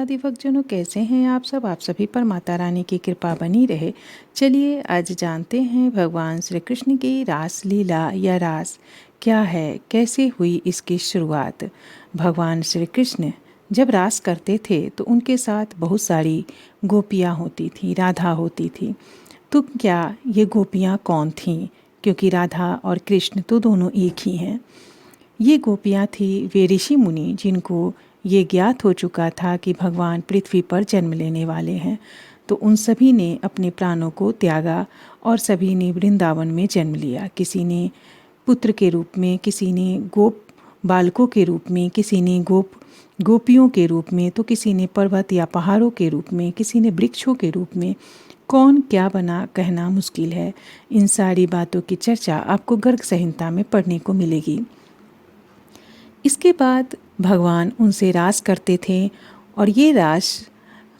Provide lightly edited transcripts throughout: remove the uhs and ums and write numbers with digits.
राधे भक्तजनों, कैसे हैं आप सब। आप सभी पर माता रानी की कृपा बनी रहे। चलिए आज जानते हैं भगवान श्री कृष्ण की रास लीला या रास क्या है, कैसे हुई इसकी शुरुआत। भगवान श्री कृष्ण जब रास करते थे तो उनके साथ बहुत सारी गोपियाँ होती थी, राधा होती थी। तो क्या ये गोपियाँ कौन थीं? क्योंकि राधा और कृष्ण तो दोनों एक ही हैं। ये गोपियाँ थी वे ऋषि मुनि जिनको ये ज्ञात हो चुका था कि भगवान पृथ्वी पर जन्म लेने वाले हैं। तो उन सभी ने अपने प्राणों को त्यागा और सभी ने वृंदावन में जन्म लिया। किसी ने पुत्र के रूप में, किसी ने गोप बालकों के रूप में, किसी ने गोपियों के रूप में, तो किसी ने पर्वत या पहाड़ों के रूप में, किसी ने वृक्षों के रूप में। कौन क्या बना कहना मुश्किल है। इन सारी बातों की चर्चा आपको गर्ग संहिता में पढ़ने को मिलेगी। इसके बाद भगवान उनसे रास करते थे और ये रास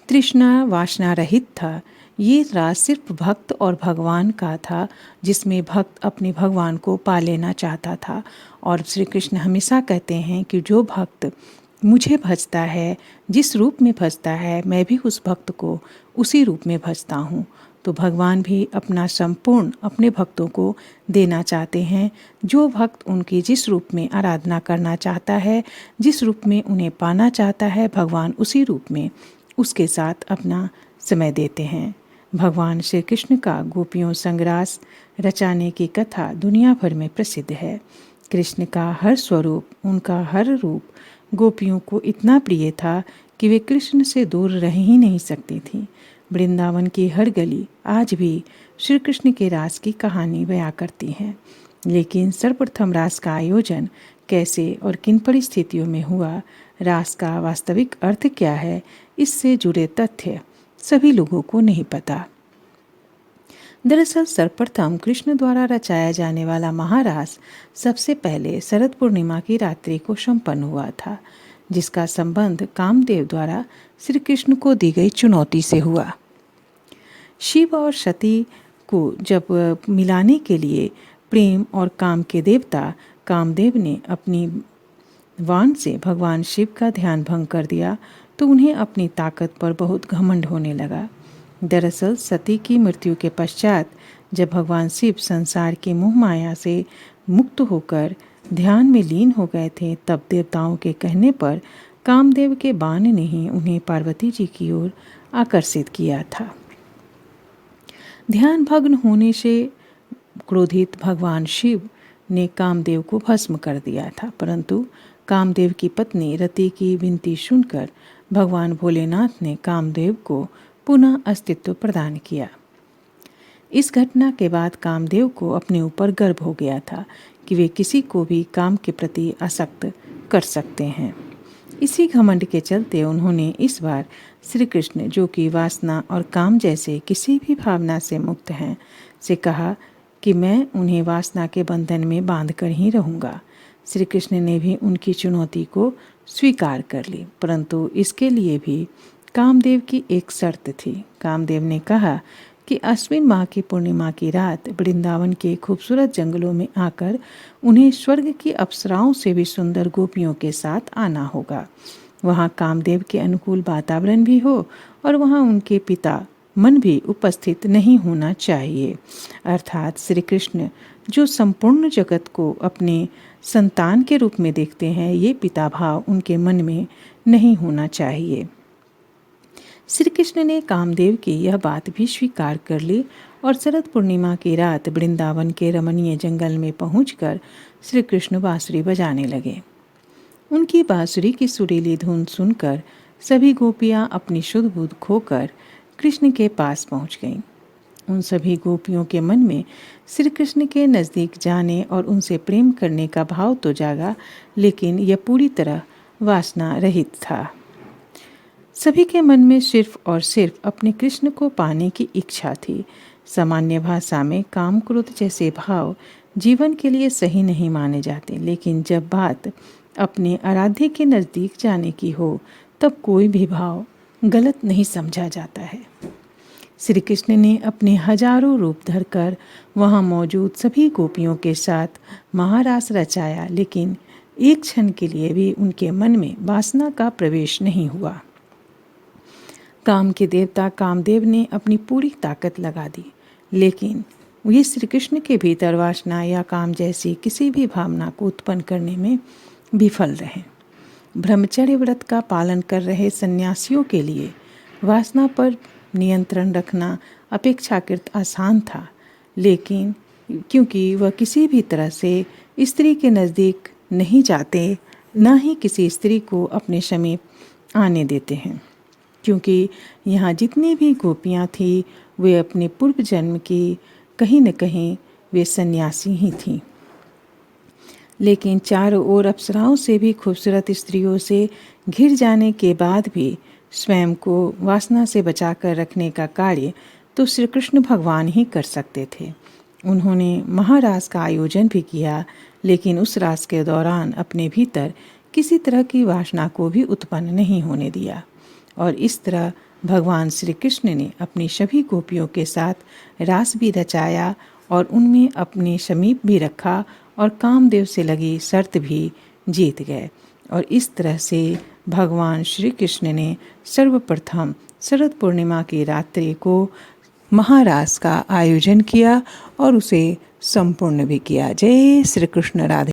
तृष्णा वासना रहित था। ये रास सिर्फ भक्त और भगवान का था, जिसमें भक्त अपने भगवान को पा लेना चाहता था। और श्री कृष्ण हमेशा कहते हैं कि जो भक्त मुझे भजता है, जिस रूप में भजता है, मैं भी उस भक्त को उसी रूप में भजता हूँ। तो भगवान भी अपना संपूर्ण अपने भक्तों को देना चाहते हैं। जो भक्त उनकी जिस रूप में आराधना करना चाहता है, जिस रूप में उन्हें पाना चाहता है, भगवान उसी रूप में उसके साथ अपना समय देते हैं। भगवान श्री कृष्ण का गोपियों संग रास रचाने की कथा दुनिया भर में प्रसिद्ध है। कृष्ण का हर स्वरूप, उनका हर रूप गोपियों को इतना प्रिय था कि वे कृष्ण से दूर रह ही नहीं सकती थीं। वृंदावन की हर गली आज भी श्री कृष्ण के रास की कहानी बयां करती है। लेकिन सर्वप्रथम रास का आयोजन कैसे और किन परिस्थितियों में हुआ, रास का वास्तविक अर्थ क्या है, इससे जुड़े तथ्य सभी लोगों को नहीं पता। दरअसल सर्वप्रथम कृष्ण द्वारा रचाया जाने वाला महारास सबसे पहले शरद पूर्णिमा की रात्रि को संपन्न हुआ था, जिसका संबंध कामदेव द्वारा श्री कृष्ण को दी गई चुनौती से हुआ। शिव और सती को जब मिलाने के लिए प्रेम और काम के देवता कामदेव ने अपनी वाण से भगवान शिव का ध्यान भंग कर दिया, तो उन्हें अपनी ताकत पर बहुत घमंड होने लगा। दरअसल सती की मृत्यु के पश्चात जब भगवान शिव संसार की मोह माया से मुक्त होकर ध्यान में लीन हो गए थे, तब देवताओं के कहने पर कामदेव के बाण ने ही उन्हें पार्वती जी की ओर आकर्षित किया था। ध्यान भग्न होने से क्रोधित भगवान शिव ने कामदेव को भस्म कर दिया था, परंतु कामदेव की पत्नी रति की विनती सुनकर भगवान भोलेनाथ ने कामदेव को पुनः अस्तित्व प्रदान किया। इस घटना के बाद कामदेव को अपने ऊपर गर्व हो गया था कि वे किसी को भी काम के प्रति आसक्त कर सकते हैं। इसी घमंड के चलते उन्होंने इस बार श्री कृष्ण, जो कि वासना और काम जैसे किसी भी भावना से मुक्त हैं, से कहा कि मैं उन्हें वासना के बंधन में बांध कर ही रहूँगा। श्री कृष्ण ने भी उनकी चुनौती को स्वीकार कर ली, परंतु इसके लिए भी कामदेव की एक शर्त थी। कामदेव ने कहा कि अश्विन माह की पूर्णिमा की रात वृंदावन के खूबसूरत जंगलों में आकर उन्हें स्वर्ग की अप्सराओं से भी सुंदर गोपियों के साथ आना होगा। वहाँ कामदेव के अनुकूल वातावरण भी हो और वहाँ उनके पिता मन भी उपस्थित नहीं होना चाहिए। अर्थात श्री कृष्ण जो संपूर्ण जगत को अपने संतान के रूप में देखते हैं, ये पिता भाव उनके मन में नहीं होना चाहिए। श्री कृष्ण ने कामदेव की यह बात भी स्वीकार कर ली और शरद पूर्णिमा की रात वृंदावन के रमणीय जंगल में पहुंचकर श्री कृष्ण बांसुरी बजाने लगे। उनकी बांसुरी की सुरीली धुन सुनकर सभी गोपियां अपनी शुद्ध बुद्ध खोकर कृष्ण के पास पहुंच गईं। उन सभी गोपियों के मन में श्री कृष्ण के नज़दीक जाने और उनसे प्रेम करने का भाव तो जागा, लेकिन यह पूरी तरह वासना रहित था। सभी के मन में सिर्फ और सिर्फ अपने कृष्ण को पाने की इच्छा थी। सामान्य भाषा में काम क्रोध जैसे भाव जीवन के लिए सही नहीं माने जाते, लेकिन जब बात अपने आराध्य के नज़दीक जाने की हो, तब कोई भी भाव गलत नहीं समझा जाता है। श्री कृष्ण ने अपने हजारों रूप धरकर वहाँ मौजूद सभी गोपियों के साथ महारास रचाया, लेकिन एक क्षण के लिए भी उनके मन में वासना का प्रवेश नहीं हुआ। काम के देवता कामदेव ने अपनी पूरी ताकत लगा दी, लेकिन ये श्री कृष्ण के भीतर वासना या काम जैसी किसी भी भावना को उत्पन्न करने में विफल रहे। ब्रह्मचर्य व्रत का पालन कर रहे सन्यासियों के लिए वासना पर नियंत्रण रखना अपेक्षाकृत आसान था, लेकिन क्योंकि वह किसी भी तरह से स्त्री के नज़दीक नहीं जाते, न ही किसी स्त्री को अपने समीप आने देते हैं, क्योंकि यहाँ जितनी भी गोपियाँ थीं वे अपने पूर्व जन्म की कहीं न कहीं वे सन्यासी ही थीं। लेकिन चारों ओर अप्सराओं से भी खूबसूरत स्त्रियों से घिर जाने के बाद भी स्वयं को वासना से बचाकर रखने का कार्य तो श्री कृष्ण भगवान ही कर सकते थे। उन्होंने महारास का आयोजन भी किया, लेकिन उस रास के दौरान अपने भीतर किसी तरह की वासना को भी उत्पन्न नहीं होने दिया, और इस तरह भगवान श्री कृष्ण ने अपनी सभी गोपियों के साथ रास भी रचाया और उनमें अपने समीप भी रखा और कामदेव से लगी शर्त भी जीत गए। और इस तरह से भगवान श्री कृष्ण ने सर्वप्रथम शरद पूर्णिमा की रात्रि को महारास का आयोजन किया और उसे संपूर्ण भी किया। जय श्री कृष्ण। राधे।